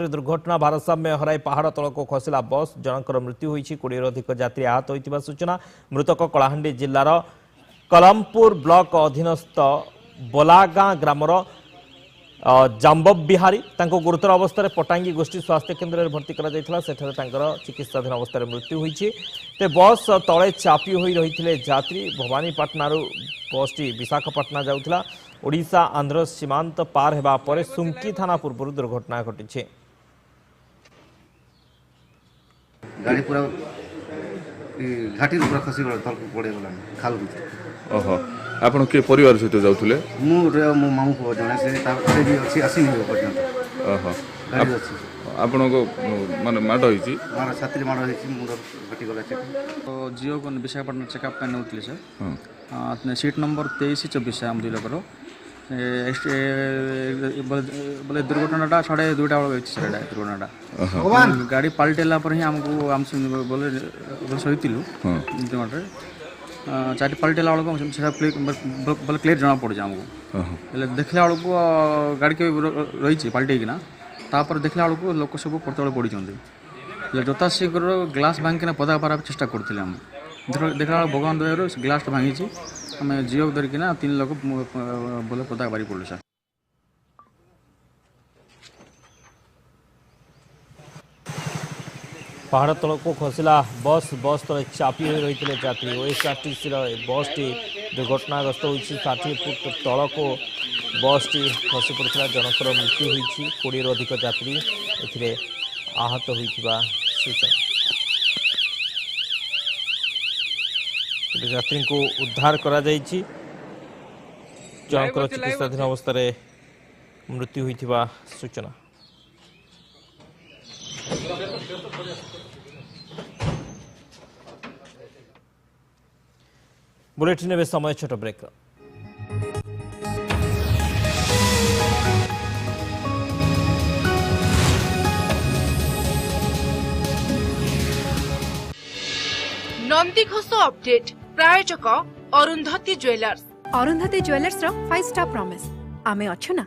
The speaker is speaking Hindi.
दुर्घटना भारसाम्य हराई पहाड़ तल को खसला बस जनकर मृत्यु होती 20 अधिक यात्री आहत होता सूचना। मृतक कलाहांडी जिलार कलमपुर ब्लॉक अधीनस्थ बोलागां ग्रामर जाम्बब बिहारी गुरुतर अवस्था पटांगी गोष्ठी स्वास्थ्य केन्द्र में भर्ती कर चिकित्साधीन अवस्था मृत्यु होती। बस तले चापी हो रही यात्री भवानीपाटना बसटी विशाखापाटना जाऊला। ओडिशा आंध्र सीमांत पार हेबा परे सुंकी थाना पूर्व दुर्घटना घटी। गाड़ी पूरा घाटी पूरा खसी तल पड़े गला खाल ओहो आपण के परिवार सहित जाउथले मो मामू को जने से भी अछि आसी नहीं पर्यंत ओहो गाड़ी अछि आपण को माने माड होईची मार छात्री माड होईची मुंड घटी गला चेक तो जियो को विशाखापट्टनम चेकअप पे नउतले सर हां सीट नंबर 23 24 हम दिलो करो बोले दुर्घटनाटा 2:30 बेला होईची सर दुर्घटनाटा गाड़ी पलटेला पर ही हमको हम बोले सहितिलु जमाटे चार पलटेला वाला को सेटा क्लियर जना पड़ जाए हमको देखला वाला को गाड़ी के रही पलटे कि ना तापर देखला वाला को लोक सब पड़तले पड़ी जोता शीघ्र ग्लास भांगिना पदा पार चेष्टा करते हम देखला भगवान दयार ग्लास भांगी आम झील धरिकिना 3 लोक बोले पदा बारी पड़ल सर। पहाड़ तल को खसला बस तले चापी हो रही यात्री ओएसआरटीसी बस टी दुर्घटनाग्रस्त होती 60 फुट तल को बस टी खसी पड़ा जनकर मृत्यु होती 20 अधिक यात्री ए आहत होता सूचना। यात्री को उद्धार करा जायछि जनकर चिकित्साधीन अवस्था मृत्यु होता सूचना। बुलेटिन में समय छोट ब्रेक। नंदीघोष अपडेट प्रायोजक अरुंधति ज्वेलर्स। अरुंधति ज्वेलर्स रो 5 स्टार प्रॉमिस आमे अच्छु ना।